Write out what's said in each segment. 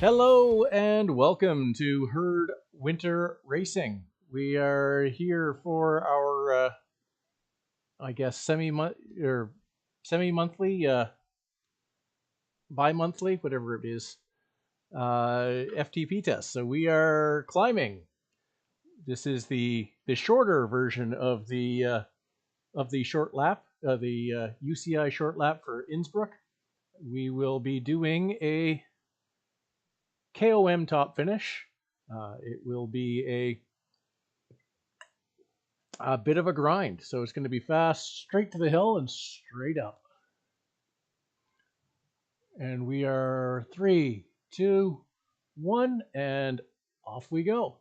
Hello and welcome to Herd Winter Racing. We are here for our, I guess, semi-monthly, bi-monthly, whatever it is, FTP test. So we are climbing. This is the shorter version of the short lap, the UCI short lap for Innsbruck. We will be doing a KOM top finish. It will be a bit of a grind, so it's going to be fast, straight to the hill and straight up. And we are 3, 2, 1, and off we go.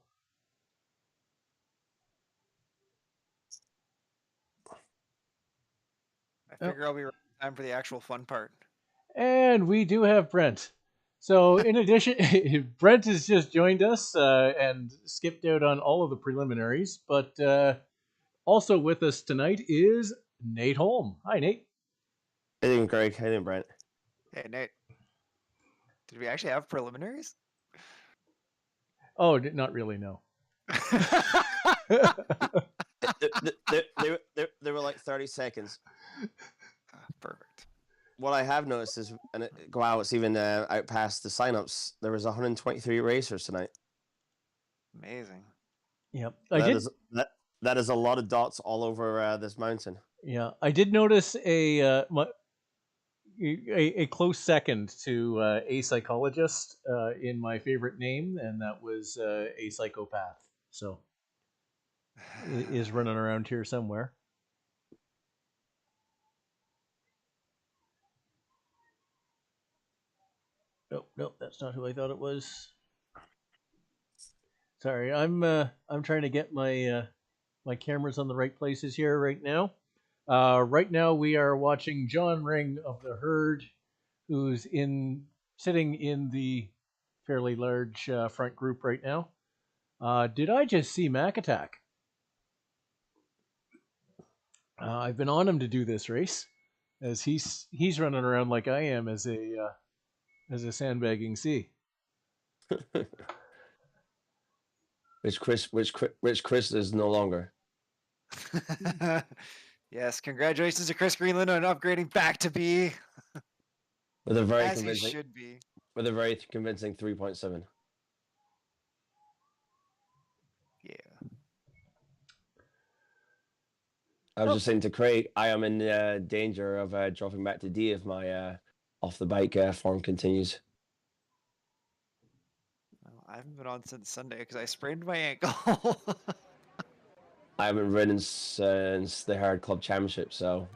I figure I'll be right in time for the actual fun part. And we do have Brent. So in addition, Brent has just joined us and skipped out on all of the preliminaries, but also with us tonight is Nate Holm. Hi, Nate. Hey, doing Greg. Hey, doing Brent. Hey, Nate. Did we actually have preliminaries? Oh, not really, no. They were like 30 seconds. Perfect. What I have noticed is, and wow, it's even out past the signups. There was 123 racers tonight. Amazing. Yep, that is a lot of dots all over this mountain. Yeah, I did notice a close second to a psychologist in my favorite name, and that was a psychopath. So is running around here somewhere. Nope, that's not who I thought it was. Sorry, I'm trying to get my my cameras on the right places here right now. Right now we are watching John Ring of the Herd, who's sitting in the fairly large front group right now. Did I just see Mac Attack? I've been on him to do this race, as he's running around like I am as a sandbagging C. Which Chris is no longer. Yes, congratulations to Chris Greenland on upgrading back to B. With a very as convincing, he should be. With a very convincing 3.7. Yeah. I was just saying to Craig, I am in danger of dropping back to D if my off the bike form continues. Well, I haven't been on since Sunday because I sprained my ankle. I haven't ridden since the Hard Club Championship, so.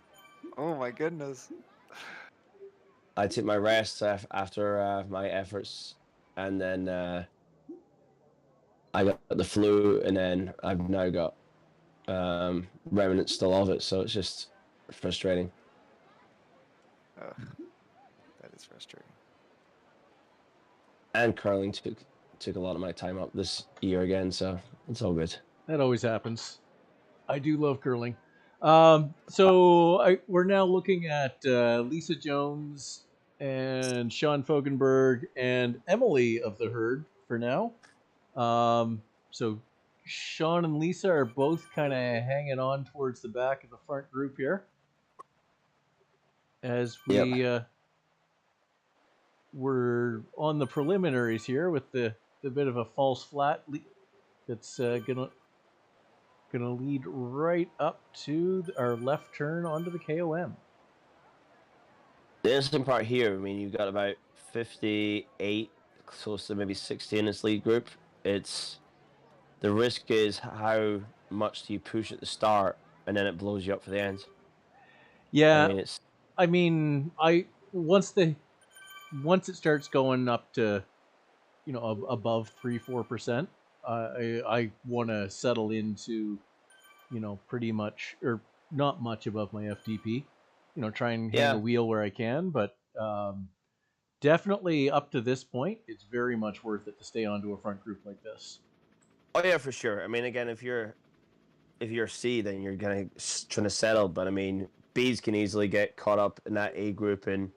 Oh my goodness. I took my rest after my efforts, and then I got the flu, and then I've now got remnants still of it, so it's just frustrating. Oh, that is frustrating. And curling took a lot of my time up this year again, so it's all good. That always happens. I do love curling. So we're now looking at Lisa Jones and Sean Fogenberg and Emily of the Herd for now. So Sean and Lisa are both kind of hanging on towards the back of the front group here. As we we're on the preliminaries here with the bit of a false flat that's gonna lead right up to our left turn onto the KOM. The interesting part here, I mean, you've got about 58, close to maybe 60 in this lead group. It's the risk is how much do you push at the start, and then it blows you up for the end. Yeah, I mean, once it starts going up to, above 3-4%, I want to settle into, pretty much or not much above my FTP. Try and hang a wheel where I can, but definitely up to this point, it's very much worth it to stay onto a front group like this. Oh yeah, for sure. I mean, again, if you're C, then you're trying to settle. But I mean, Bs can easily get caught up in that A group, and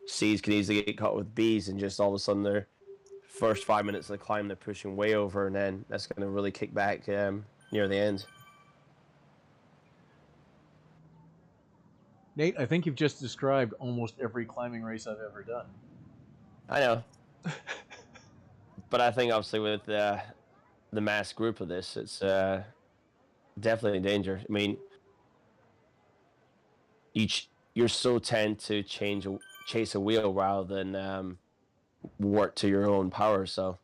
Cs can easily get caught with Bs, and just all of a sudden they're first 5 minutes of the climb, they're pushing way over, and then that's going to really kick back near the end. Nate, I think you've just described almost every climbing race I've ever done. I know. But I think obviously with the mass group of this, it's definitely in danger. I mean, you're so tend to chase a wheel rather than work to your own power. So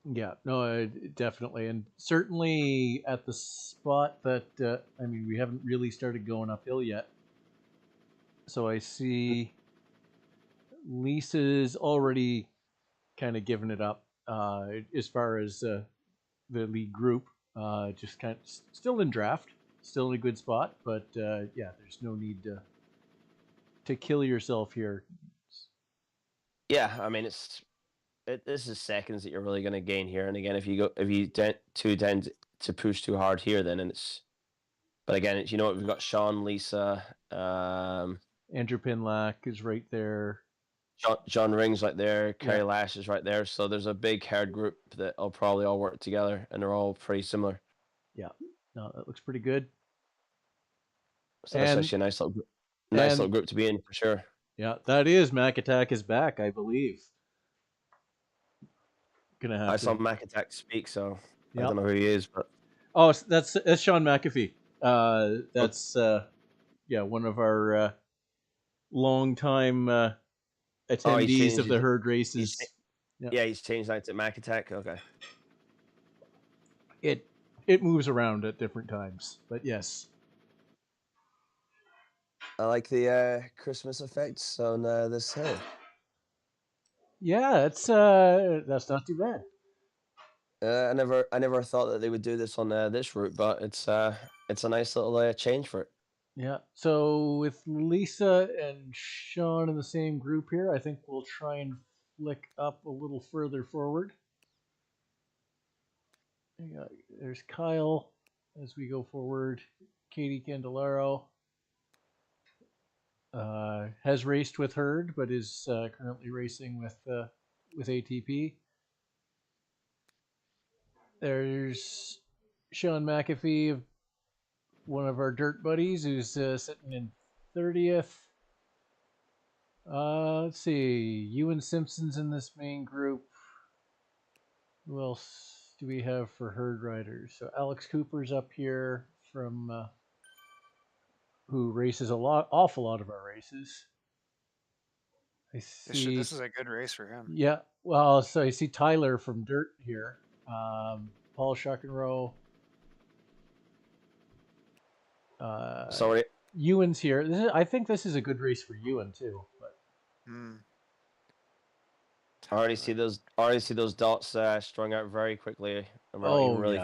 Yeah, no, definitely, and certainly at the spot that I mean, we haven't really started going uphill yet. So I see Lisa's already kind of given it up as far as the lead group. Just kind of still in draft, still in a good spot, but yeah, there's no need to kill yourself here. yeah, I mean this is seconds that you're really going to gain here. And again, if you tend to push too hard here, then it's. But again, it's, you know what, we've got Sean, Lisa, Andrew Pinlack is right there. John Ring's right there, Kerry Lash is right there. So there's a big herd group that will probably all work together, and they're all pretty similar. Yeah, no, that looks pretty good. So that's actually a nice little group to be in for sure. Yeah, that is Mac Attack is back, I believe. I saw Mac Attack speak, so I don't know who he is, but that's Sean McAfee. That's one of our long-time attendees of the herd races. He's changed that to Mac Attack. Okay. It moves around at different times, but yes. I like the Christmas effects on this hill. Yeah, that's not too bad. I never thought that they would do this on this route, but it's a nice little change for it. Yeah. So with Lisa and Sean in the same group here, I think we'll try and flick up a little further forward. There's Kyle as we go forward. Katie Candelaro has raced with Herd, but is currently racing with ATP. There's Sean McAfee, one of our dirt buddies, who's sitting in 30th. Let's see. Ewan Simpson's in this main group. Who else do we have for herd riders? So Alex Cooper's up here from who races awful lot of our races. I see. This is a good race for him. Yeah. Well, so I see Tyler from Dirt here. Paul Schuckenrow. Sorry. Ewan's here. I think this is a good race for Ewan too. But I already see those dots strung out very quickly, and we're not even really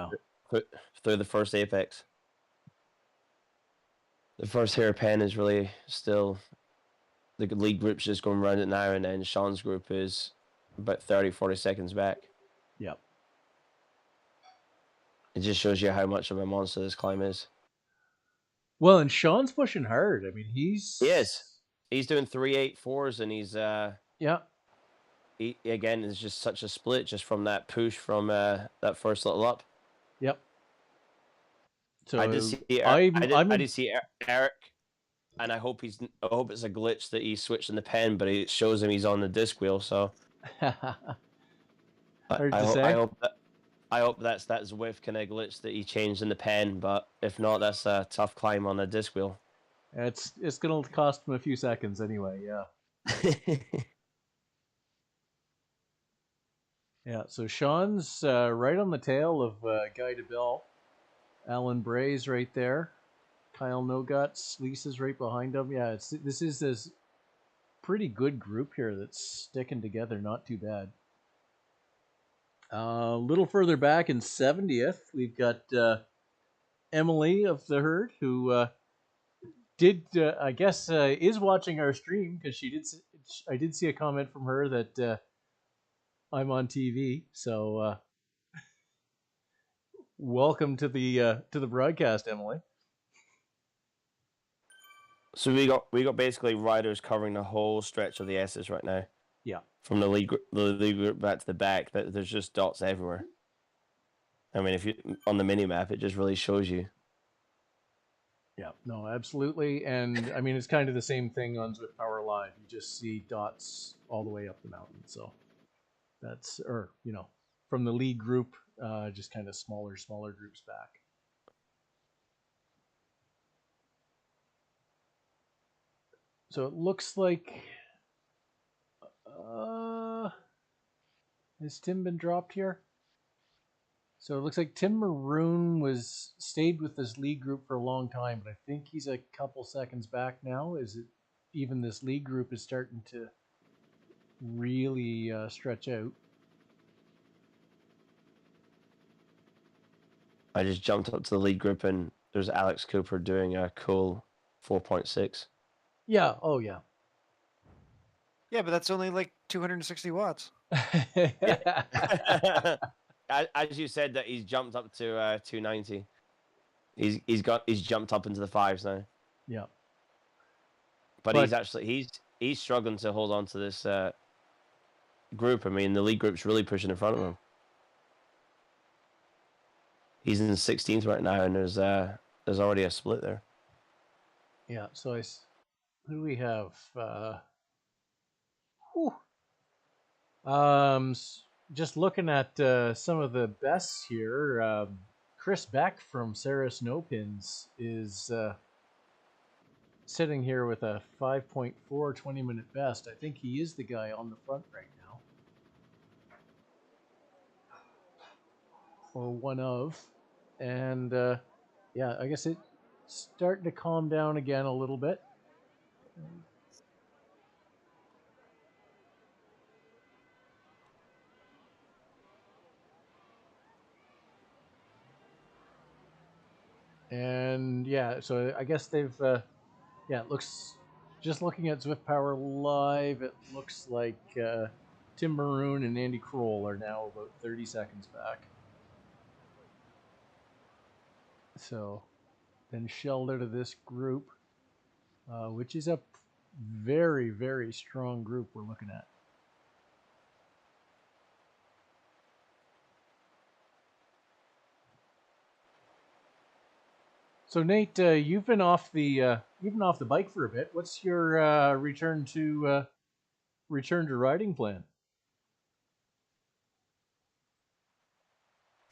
through the first apex. The first hairpin is really still the lead group's just going around it now, and then Sean's group is about 30-40 seconds back. Yep. It just shows you how much of a monster this climb is. Well, and Sean's pushing hard. I mean, he is. He's doing 3.84s, and he's He, again, is just such a split just from that push from that first little up. Yep. So I did see Eric, and I hope it's a glitch that he's switching the pen, but it shows him he's on the disc wheel. So I hope that's that Zwift kind of glitch that he changed in the pen, but if not, that's a tough climb on the disc wheel. It's gonna cost him a few seconds anyway. Yeah. Yeah. So Sean's right on the tail of Guy DeBell. Alan Bray's right there. Kyle Noguts. Lisa's right behind him. Yeah. This is this pretty good group here that's sticking together. Not too bad. A little further back in 70th, we've got Emily of the herd, who I guess is watching our stream, because I did see a comment from her that I'm on TV. So welcome to the broadcast, Emily. So we got basically riders covering the whole stretch of the S's right now. Yeah. From the lead group back to the back, that there's just dots everywhere. I mean, if you on the mini map, it just really shows you. Yeah, no, absolutely. And I mean, it's kind of the same thing on Zwift Power Live. You just see dots all the way up the mountain. So that's, or, from the lead group, just kind of smaller groups back. So it looks like, has Tim been dropped here? So it looks like Tim Maroon stayed with this league group for a long time, but I think he's a couple seconds back now. Is it even this league group is starting to really stretch out? I just jumped up to the lead group and there's Alex Cooper doing a cool 4.6. Yeah. Oh, yeah. Yeah, but that's only like 260 watts. As you said, that he's jumped up to 290. He's jumped up into the fives now. Yeah. But he's struggling to hold on to this group. I mean, the league group's really pushing in front of him. He's in 16th right now, and there's already a split there. Yeah. So who do we have? Just looking at some of the bests here. Chris Beck from Sarah Snowpins is sitting here with a 5.4 20-minute best. I think he is the guy on the front right now. Or one of. And yeah, I guess it's starting to calm down again a little bit. And yeah, so I guess they've, yeah, it looks, just looking at Zwift Power Live, it looks like Tim Maroon and Andy Kroll are now about 30 seconds back. So then shelled out of this group, which is a very, very strong group we're looking at. So Nate, you've been off the bike for a bit. What's your return to riding plan?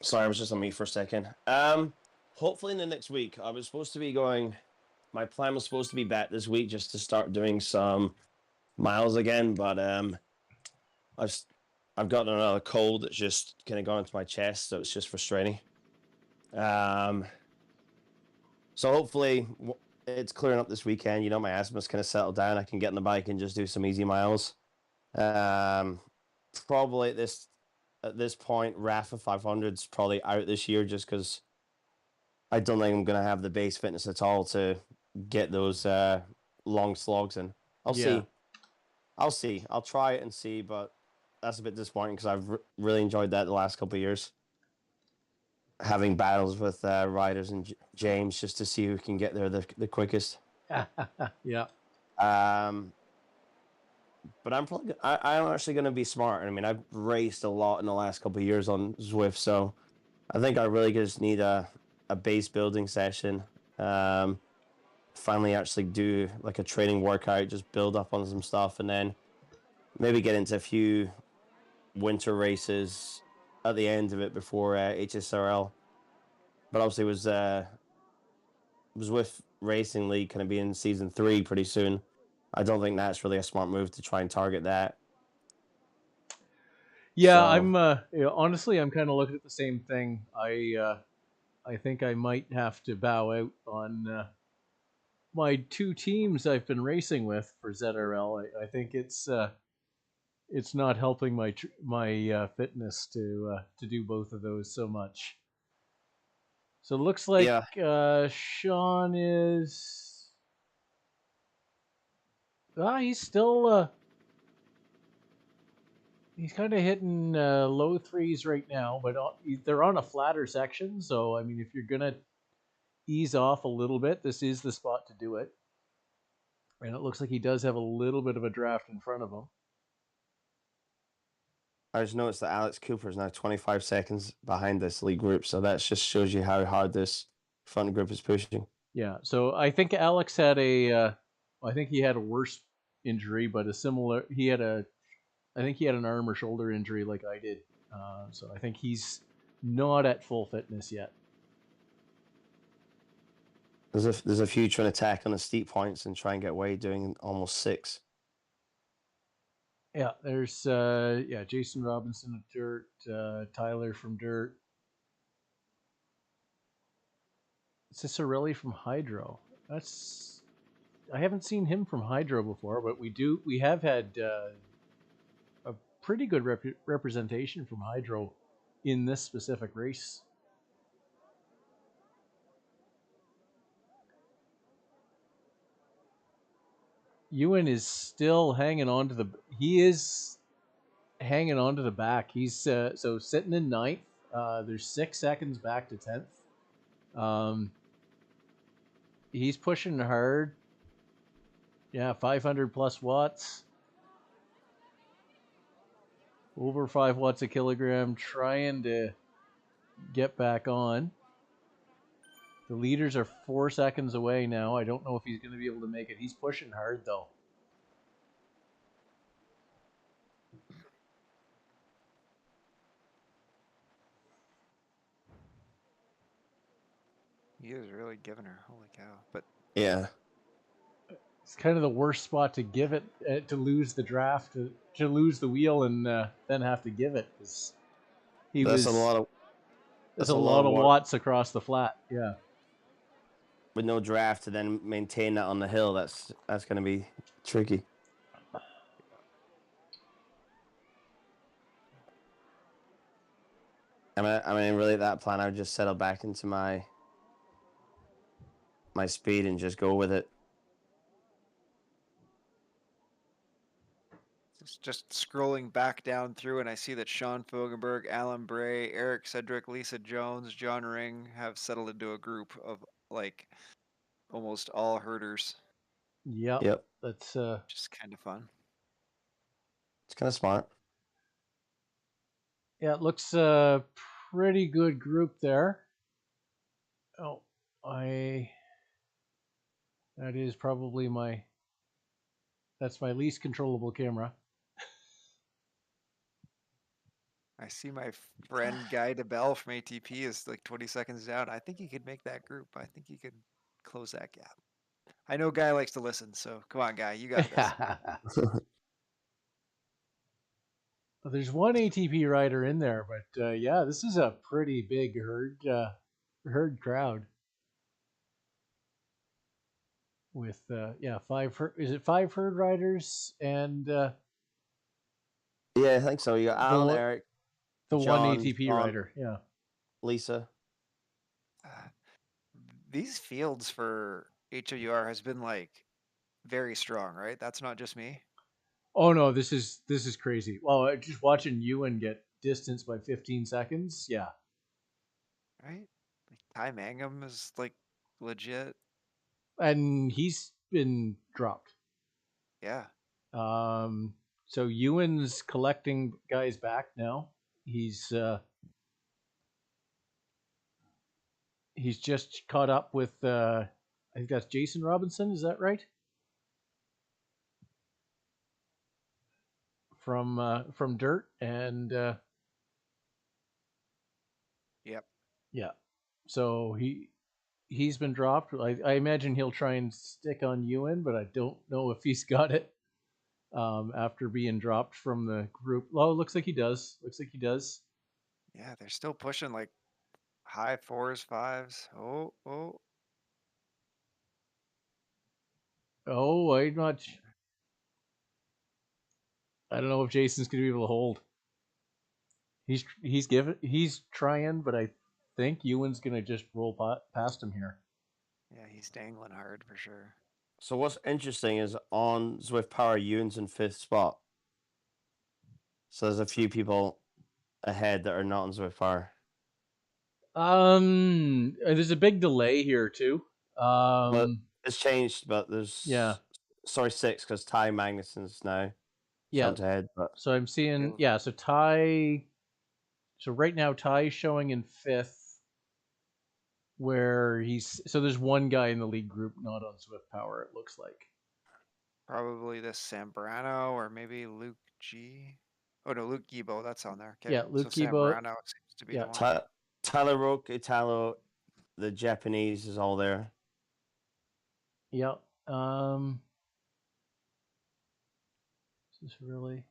Sorry, I was just on mute for a second. Hopefully in the next week. I was supposed to be going. My plan was supposed to be back this week just to start doing some miles again, but I've gotten another cold that's just kind of gone into my chest, so it's just frustrating. So hopefully it's clearing up this weekend. You know, my asthma's kind of settled down. I can get on the bike and just do some easy miles. Probably at this point, Rafa 500's probably out this year just because I don't think I'm gonna have the base fitness at all to get those long slogs in. I'll see. I'll try it and see, but that's a bit disappointing because I've really enjoyed that the last couple of years. Having battles with riders and James just to see who can get there the quickest. Yeah. But I'm actually going to be smart. I mean, I've raced a lot in the last couple of years on Zwift, so I think I really just need a base building session. Finally, actually do like a training workout, just build up on some stuff, and then maybe get into a few winter races at the end of it before HSRL. But obviously, was with Racing League kind of be in season 3 pretty soon. I don't think that's really a smart move to try and target that. Yeah, so, I'm honestly, I'm kind of looking at the same thing. I think I might have to bow out on my 2 teams I've been racing with for ZRL. I think it's not helping my fitness to do both of those so much. So it looks like Sean is. He's still. He's kind of hitting low 3s right now, but they're on a flatter section. So I mean, if you're gonna ease off a little bit, this is the spot to do it. And it looks like he does have a little bit of a draft in front of him. I just noticed that Alex Cooper is now 25 seconds behind this lead group, so that just shows you how hard this front group is pushing. Yeah, so I think Alex had I think he had a worse injury, but a similar. I think he had an arm or shoulder injury like I did. So I think he's not at full fitness yet. There's a few trying to attack on the steep points and try and get away, doing almost 6. Yeah, there's Jason Robinson of Dirt, Tyler from Dirt, Cicerelli from Hydro. I haven't seen him from Hydro before, but we have had a pretty good representation from Hydro in this specific race. Ewan is still hanging on to the. He is hanging on to the back. He's so sitting in 9th. There's 6 seconds back to 10th. He's pushing hard. Yeah, 500 plus watts. Over 5 watts a kilogram, trying to get back on. The leaders are 4 seconds away now. I don't know if he's going to be able to make it. He's pushing hard, though. He is really giving her. Holy cow! But Yeah. It's kind of the worst spot to give it, to lose the draft, to lose the wheel, and then have to give it. That's a lot of. That's a lot of work watts across the flat. Yeah. with no draft to then maintain that on the hill. That's going to be tricky. I mean, really, that plan, I would just settle back into my speed and just go with it. just scrolling back down through, and I see that Sean Fogenberg, Alan Bray, Eric Cedric, Lisa Jones, John Ring have settled into a group of like almost all herders. Yep. That's just kind of fun. It's kind of smart. Yeah, it looks a pretty good group there. Oh, that is probably that's my least controllable camera. I see my friend Guy DeBell from ATP is like 20 seconds down. I think he could make that group. I think he could close that gap. I know Guy likes to listen, so come on, Guy, you got this. There's one ATP rider in there, but yeah, this is a pretty big herd crowd. With 5 herd riders and yeah, I think so. You got Alan, Eric, the John, one ATP John, rider, yeah. Lisa. These fields for HOUR has been like very strong, right? That's not just me. Oh no, this is crazy. Well, just watching Ewan get distanced by 15 seconds, yeah. Right? Like Ty Mangum is like legit. And he's been dropped. Yeah. So Ewan's collecting guys back now. He's just caught up with I think that's Jason Robinson, is that right? From Dirt and Yep. Yeah. So he's been dropped. I imagine he'll try and stick on Ewan, but I don't know if he's got it after being dropped from the group. Oh, looks like he does. Yeah, they're still pushing like high 4s, 5s. Oh, I'm not. I don't know if Jason's gonna be able to hold. He's trying, but I think Ewan's gonna just roll past him here. Yeah, he's dangling hard for sure. So what's interesting is on Zwift Power, Ewan's in 5th spot. So there's a few people ahead that are not on Zwift Power. There's a big delay here too. But it's changed, but there's 6 because Ty Magnuson's now Yeah. jumped ahead. But So I'm seeing, Ew. yeah. So Ty. So right now Ty's showing in 5th, where so there's one guy in the league group not on Zwift Power. It looks like. Probably this Zambrano or maybe Luke G. Oh no, Luke Gibo, that's on there. Okay, Yeah, so Luke Gibo. Zambrano seems to be Yeah, the one. Tyler Rook, Italo, the Japanese is all there. Yeah. Is this really?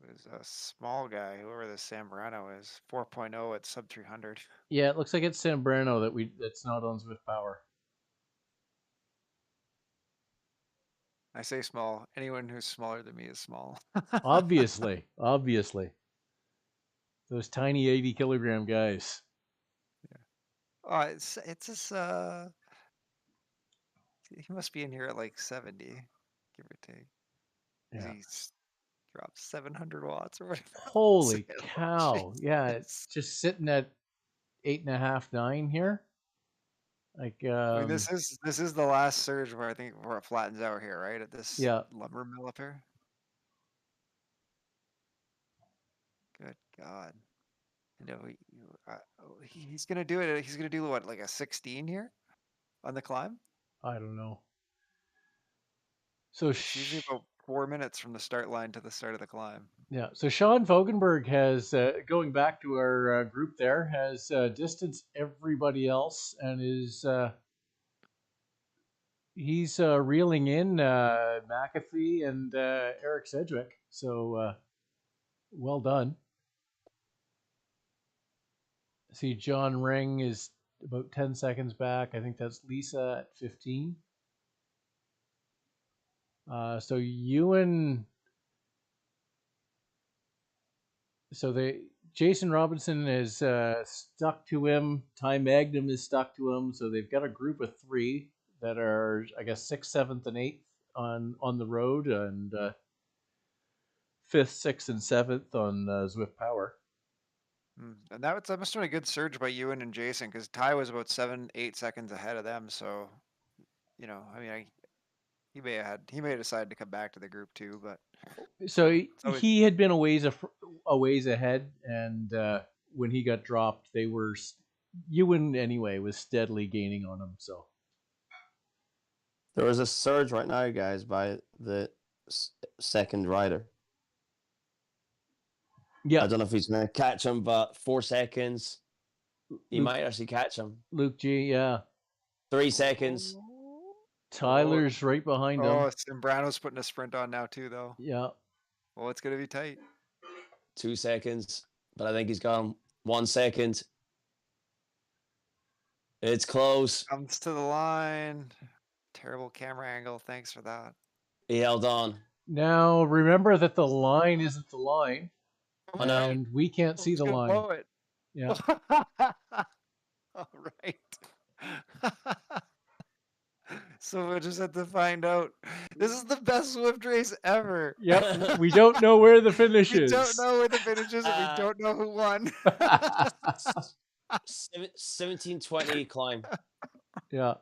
There's a small guy, whoever this Zambrano is, 4.0 at sub 300. Yeah, it looks like it's Zambrano that's not on Zwift Power. I say small. Anyone who's smaller than me is small. Obviously. Those tiny 80-kilogram guys. Oh, it's this. He must be in here at like 70, give or take. Yeah. He's dropped 700 watts or whatever. Holy So, cow! Yeah, it's Jesus. just sitting at 8.5, 9 here. Like, I mean, this is the last surge where I think where it flattens out here, right? At this yeah. lumber mill up here. Good God. You know, he's gonna do it. He's gonna do what, like a 16 here on the climb? I don't know. So It's usually about 4 minutes from the start line to the start of the climb. yeah, so Sean Vogenberg has, going back to our group there, has distanced everybody else and is he's reeling in McAfee and Eric Sedgwick. So well done. See, John Ring is about 10 seconds back. I think that's Lisa at 15. So Ewan. So Jason Robinson is stuck to him. Ty Magnum is stuck to him. So they've got a group of 3 that are, I guess, 6th, 7th, and 8th on the road, and 5th, 6th, and 7th on Zwift Power. And that must have been a good surge by Ewan and Jason, because Ty was about 7-8 seconds ahead of them. So, you know, I mean, he may have decided to come back to the group too, but So always, he had been a ways ahead, and when he got dropped, Ewan anyway was steadily gaining on him. So there was a surge right now, guys, by the second rider. yeah, I don't know if he's going to catch him, but 4 seconds. He might actually catch him. Luke G, yeah. 3 seconds. Tyler's right behind him. Oh, Zambrano's putting a sprint on now too, though. Yeah. Well, it's gonna be tight. 2 seconds, but I think he's gone 1 second. It's close. Comes to the line. Terrible camera angle. Thanks for that. He held on. Now remember that the line isn't the line, Oh, no. and we can't see the line. Blow it. Yeah. All right. So we'll just have to find out. This is the best Zwift race ever. Yep. We don't know where the finish We is. don't know where the finish is, and we don't know who won. 1720 climb. Yeah.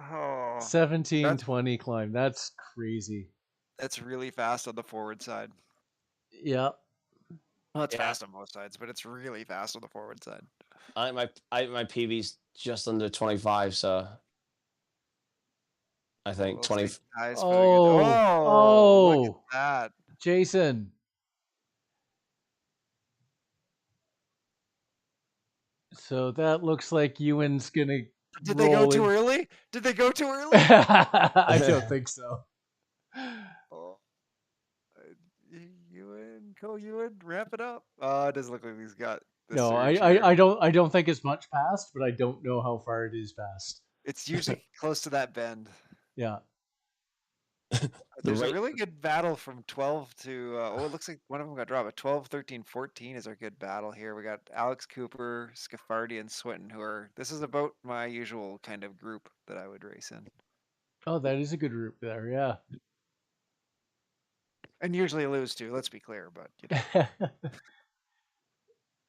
Oh, 1720 climb. That's crazy. that's really fast on the forward side. Yeah. Well, it's fast on both sides, but it's really fast on the forward side. I think my PB's just under 25, so I think 20. Oh, look at that. Jason. So that looks like Ewan's gonna. Did they go too early? Did they go too early? I don't think so. Oh. Ewan, ramp it up. It doesn't look like he's got. No, I don't think it's much past, but I don't know how far it is past. It's usually close to that bend. Yeah. There's a really good battle from 12 to, it looks like one of them got dropped. But 12, 13, 14 is our good battle here. We got Alex Cooper, Scaffardi, and Swinton, this is about my usual kind of group that I would race in. Oh, that is a good group there, yeah. And usually lose to, let's be clear, but you know.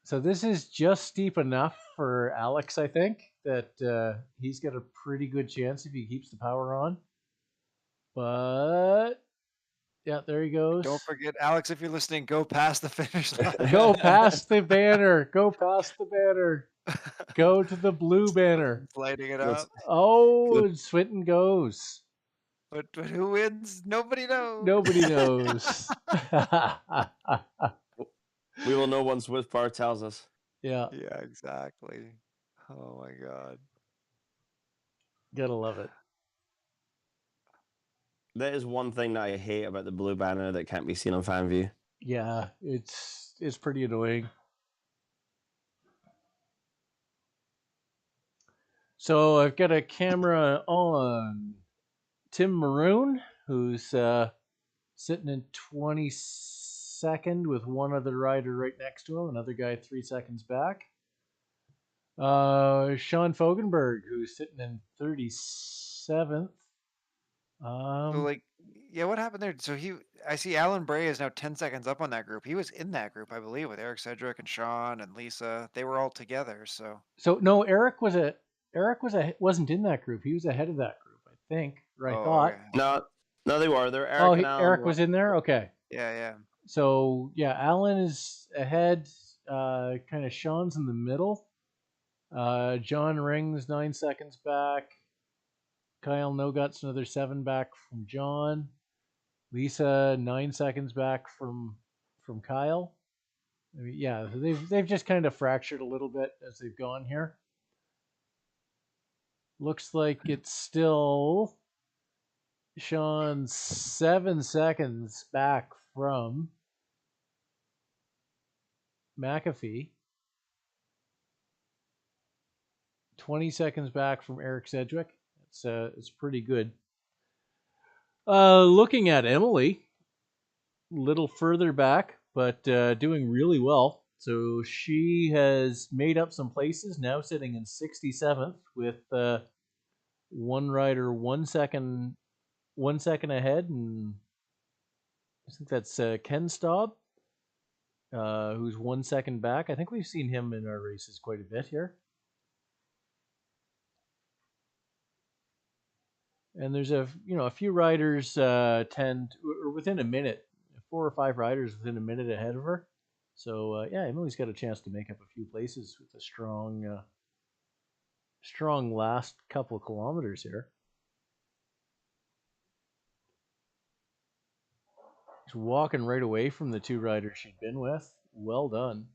So this is just steep enough for Alex, I think, that he's got a pretty good chance if he keeps the power on. But Yeah, there he goes. Don't forget, Alex, if you're listening, go past the finish line. Go past the banner. Go past the banner. Go to the blue banner. Lighting it Let's- up. Oh, and Swinton goes. But who wins? Nobody knows. Nobody knows. We will know once Swift Power tells us. Yeah, Yeah, exactly. Oh my god. gotta love it. That is one thing that I hate about the blue banner that can't be seen on fan view. Yeah, it's pretty annoying. So I've got a camera on Tim Maroon, who's sitting in 22nd with one other rider right next to him, another guy 3 seconds back. Sean Fogenberg, who's sitting in 37th. So like, yeah, what happened there? So I see Alan Bray is now 10 seconds up on that group. He was in that group, I believe, with Eric Sedgwick and Sean and Lisa. They were all together. So no, Eric wasn't in that group. He was ahead of that group, I think, or I thought. okay. No, they were. They're Eric and Alan. Eric was in there. Okay. Yeah. So yeah, Alan is ahead. Kind of Sean's in the middle. John Rings 9 seconds back. Kyle Nogut's another 7 back from John. Lisa 9 seconds back from Kyle. I mean, yeah, they've just kind of fractured a little bit as they've gone here. Looks like it's still Sean 7 seconds back from McAfee. 20 seconds back from Eric Sedgwick. It's pretty good. Looking at Emily, a little further back, but doing really well. So she has made up some places, now sitting in 67th with one rider 1 second ahead, and I think that's Ken Staub, who's 1 second back. I think we've seen him in our races quite a bit here. And there's a few riders or within a minute, 4 or 5 riders within a minute ahead of her. So yeah, Emily's got a chance to make up a few places with a strong last couple of kilometers here. She's walking right away from the 2 riders she'd been with. Well done.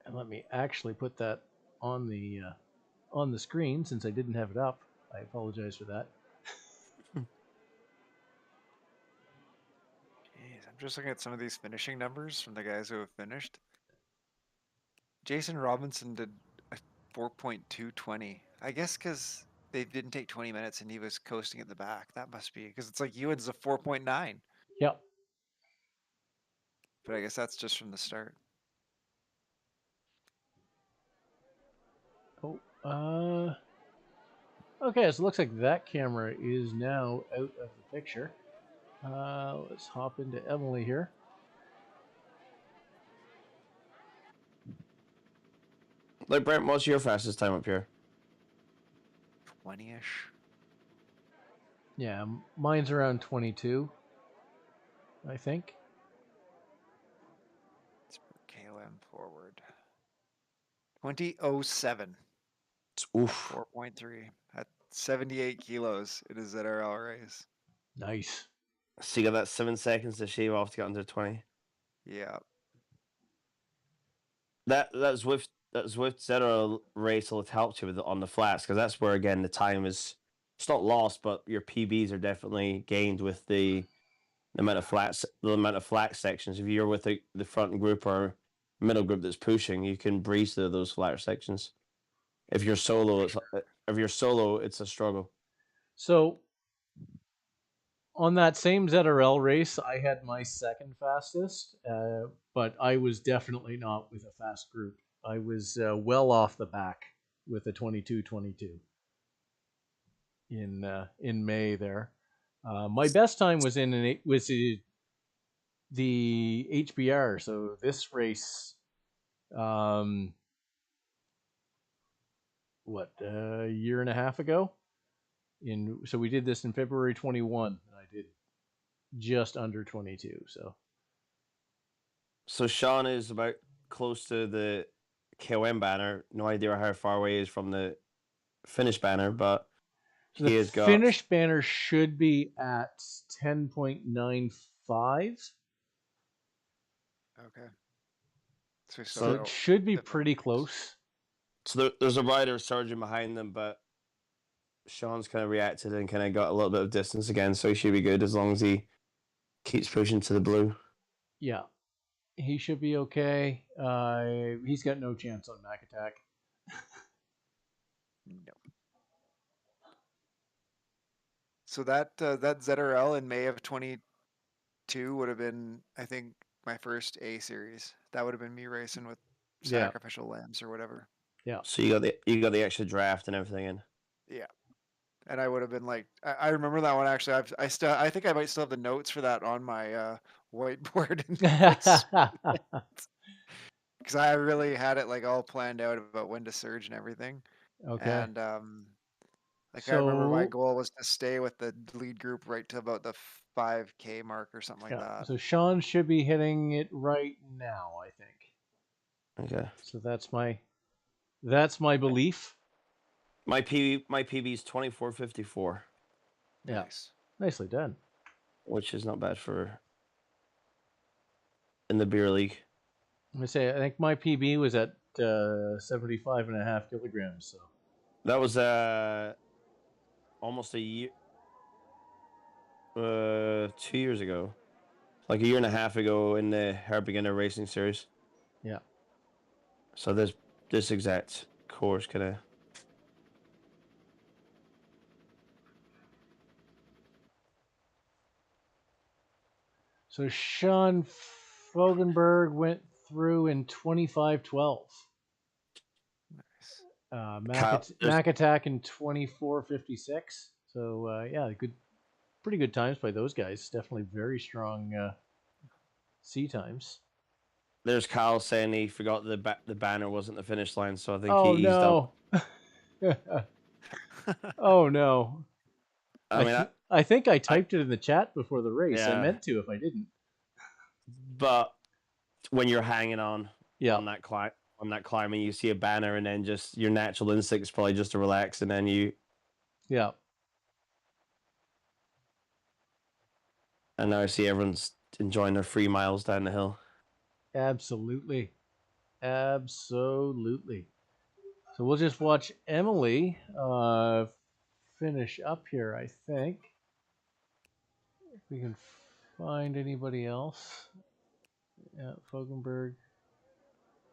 And let me actually put that on the screen since I didn't have it up. I apologize for that. Jeez, I'm just looking at some of these finishing numbers from the guys who have finished. Jason Robinson did a 4.220. I guess because they didn't take 20 minutes and he was coasting at the back. That must be because it's like Ewan's a 4.9. Yep. But I guess that's just from the start. Oh, okay, so it looks like that camera is now out of the picture. Let's hop into Emily here. Like, Brent, what's your fastest time up here? 20-ish. Yeah, mine's around 22, I think. Let's put KOM forward. 2007. Oof. 4.3 at 78 kilos. It is at our race. Nice. So you got that 7 seconds to shave off to get under 20. Yeah. That Zwift Zero race will have helped you with on the flats, because that's where again the time is, it's not lost, but your PBs are definitely gained with the amount of flat sections. If you're with the front group or middle group that's pushing, you can breeze through those flatter sections. If you're solo, it's a struggle. So on that same ZRL race, I had my second fastest, but I was definitely not with a fast group. I was well off the back with a 22:22 in May there. My best time was the HBR. So this race, a year and a half ago. So we did this in February 21, and I did just under 22. So Sean is about close to the KOM banner. No idea how far away he is from the finish banner, but So the he has got. finished banner should be at 10.95. Okay. So it should be pretty close. So there's a rider surging behind them, but Sean's kind of reacted and kind of got a little bit of distance again, so he should be good as long as he keeps pushing to the blue. Yeah, he should be okay. He's got no chance on Mac Attack. No. So that ZRL in May of 22 would have been, I think, my first A series. That would have been me racing with sacrificial lambs or whatever. Yeah. So you got the extra draft and everything in. Yeah. And I would have been like, I remember that one actually. I think I might still have the notes for that on my whiteboard. Because I really had it like all planned out about when to surge and everything. Okay. And like I remember my goal was to stay with the lead group right to about the 5K mark or something like that. So Sean should be hitting it right now, I think. Okay. So that's my belief. My PB is 24:54. Yeah. Nice. Nicely done. Which is not bad for in the beer league. I'm gonna say I think my PB was at 75.5 kilograms. So that was almost a year, 2 years ago, like a year and a half ago in the Her Beginner Racing Series. Yeah. So this exact course kind of. So Sean Fogenberg went through in 25:12. Nice. Mac Attack in 24:56. So yeah, pretty good times by those guys. Definitely very strong C times. There's Kyle saying he forgot the banner wasn't the finish line, so I think he's done. Oh no. I think I typed it in the chat before the race. Yeah. I meant to if I didn't. But when you're hanging on on that climb and you see a banner and then just your natural instinct is probably just to relax and then you. Yeah. And now I see everyone's enjoying their 3 miles down the hill. Absolutely. Absolutely. So we'll just watch Emily finish up here, I think. If we can find anybody else. Yeah, Fogenberg.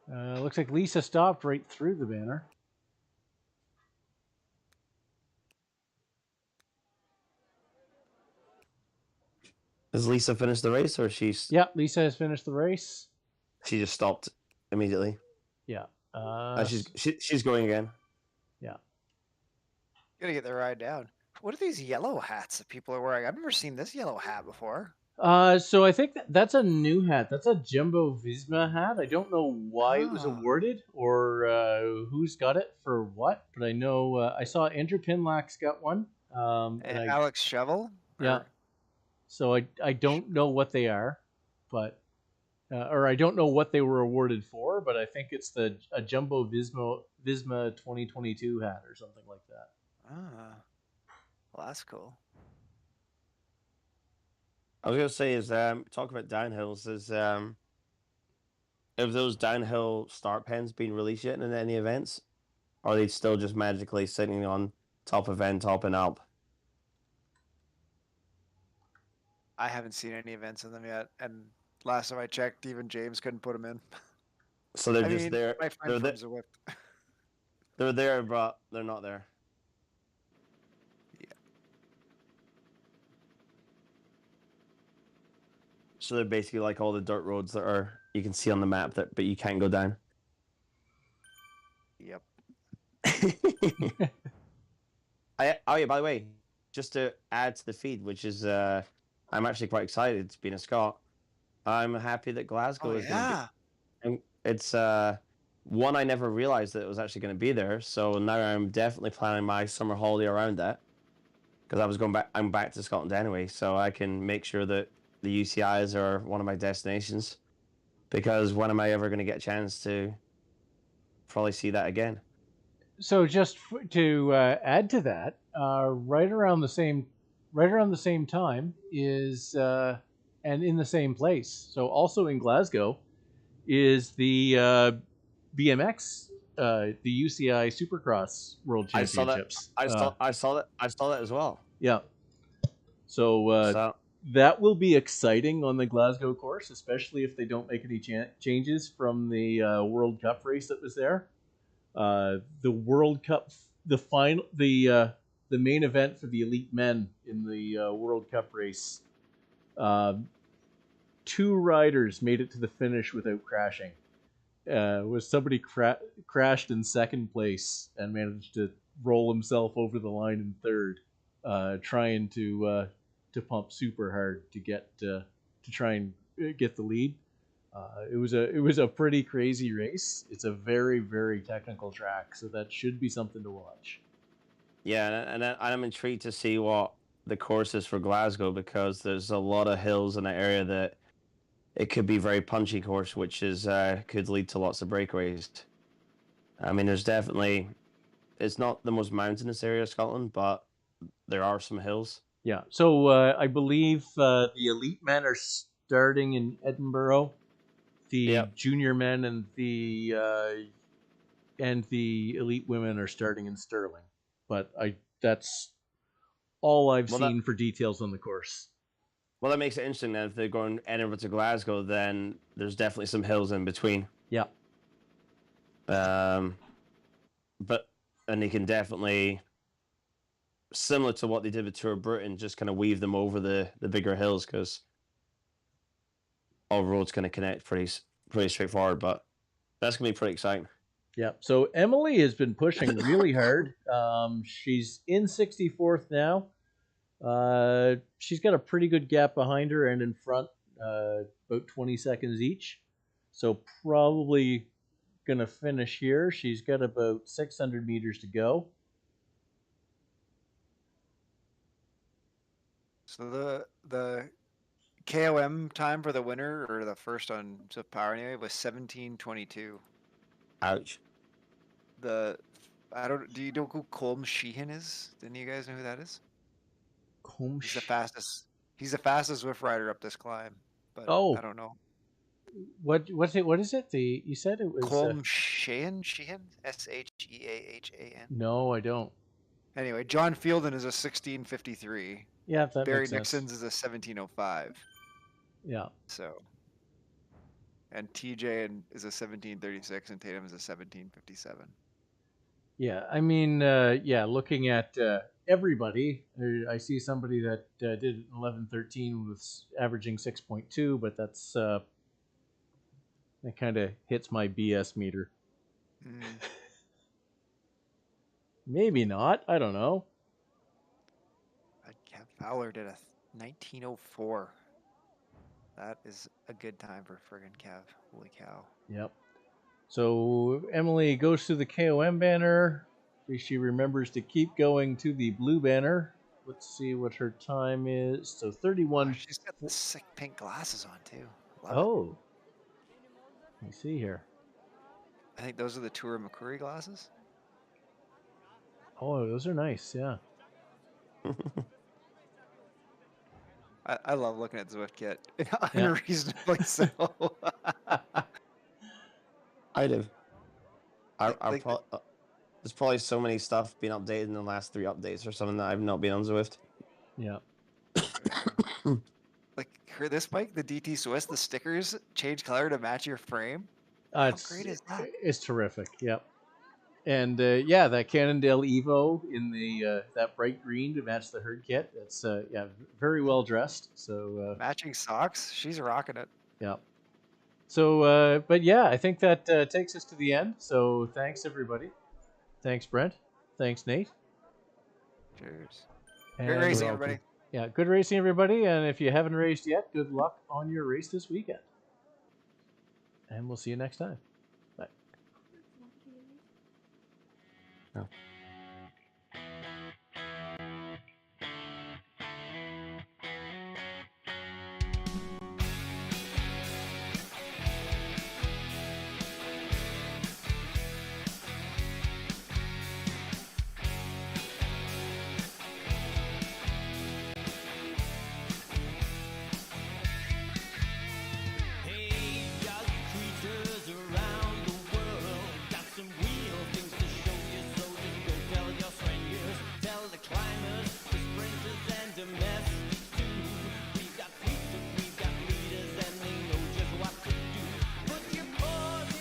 Looks like Lisa stopped right through the banner. Has Lisa finished the race or she's... Yeah, Lisa has finished the race. She just stopped immediately. Yeah. She's going again. Yeah. Gotta get the ride down. What are these yellow hats that people are wearing? I've never seen this yellow hat before. So I think that's a new hat. That's a Jumbo Visma hat. I don't know why it was awarded or who's got it for what, but I know I saw Andrew Pinlack's got one. And Alex Chevel? Yeah. So I don't know what they are, but or I don't know what they were awarded for, but I think it's a Jumbo Visma 2022 hat or something like that. Well, that's cool. I was gonna say is talk about downhills is have those downhill start pens been released yet in any events? Or are they still just magically sitting on top of top and Alp? I haven't seen any events in them yet, and last time I checked, even James couldn't put them in. So they're just there. My friend from Zwift. They're there, but they're not there. Yeah. So they're basically like all the dirt roads that you can see on the map but you can't go down. Yep. Yeah, by the way, just to add to the feed, which is I'm actually quite excited being a Scot. I'm happy that Glasgow is going to be. It's one, I never realized that it was actually going to be there. So now I'm definitely planning my summer holiday around that, because I was going back. I'm back to Scotland anyway, so I can make sure that the UCIs are one of my destinations. Because when am I ever going to get a chance to probably see that again? So just to add to that, right around the same time is and in the same place. So also in Glasgow is the BMX, the UCI Supercross World I saw that. Championships. I saw that as well. Yeah. So So that will be exciting on the Glasgow course, especially if they don't make any changes from the World Cup race that was there. The World Cup, the main event for the elite men in the World Cup race. Two riders made it to the finish without crashing. Was somebody crashed in second place and managed to roll himself over the line in third, trying to pump super hard to get to try and get the lead. It was a pretty crazy race. It's a very, very technical track, so that should be something to watch. yeah, and I'm intrigued to see what the course is for Glasgow, because there's a lot of hills in that area that it could be very punchy course, which is could lead to lots of breakaways. I mean, there's definitely, it's not the most mountainous area of Scotland, but there are some hills. Yeah. So I believe the elite men are starting in Edinburgh. The Yep. junior men and the elite women are starting in Stirling. But that's all I've seen for details on the course. Well, that makes it interesting then. If they're going Edinburgh to Glasgow, then there's definitely some hills in between. Yeah. And they can definitely, similar to what they did with Tour of Britain, just kind of weave them over the bigger hills, because all roads kind of connect pretty straightforward. But that's gonna be pretty exciting. Yeah. So Emily has been pushing really hard. She's in 64th now. She's got a pretty good gap behind her and in front, about 20 seconds each. So probably gonna finish here. She's got about 600 meters to go. So the KOM time for the winner, or the first on Zwift Power anyway, was 17:22. Ouch. Do you know who Colm Sheehan is? Didn't you guys know who that is? He's the fastest Zwift rider up this climb, but I don't know. What is it? You said it was Colm Sheehan? Sheehan? Sheahan? No, I don't. Anyway, John Fielden is a 16:53. Yeah, that Barry makes sense. Nixon's is a 17:05. Yeah. So, and TJ is a 17:36, and Tatum is a 17:57. Yeah, I mean, looking at everybody, I see somebody that did 11:13 was averaging 6.2, but that's that kind of hits my BS meter. Maybe not. I don't know. Kev Fowler did a 19:04. That is a good time for friggin' Kev. Holy cow. Yep. So Emily goes to the KOM banner. She remembers to keep going to the blue banner. Let's see what her time is. So 31. Oh, she's got the sick pink glasses on too. Love it. Let me see here. I think those are the Tour of McCurry glasses. Oh, those are nice. Yeah. I love looking at Zwift kit. Unreasonably so. I do. There's probably so many stuff being updated in the last 3 updates or something that I've not been on Zwift. Yeah. Like this bike, the DT Swiss, the stickers change color to match your frame. How great is that? It's terrific. Yep. And that Cannondale Evo in the that bright green to match the herd kit. It's very well dressed. So matching socks. She's rocking it. Yeah. So, but yeah, I think that takes us to the end. So thanks everybody. Thanks Brent. Thanks Nate. Cheers. And good racing, everybody. Yeah, good racing, everybody. And if you haven't raced yet, good luck on your race this weekend. And we'll see you next time. Bye. No.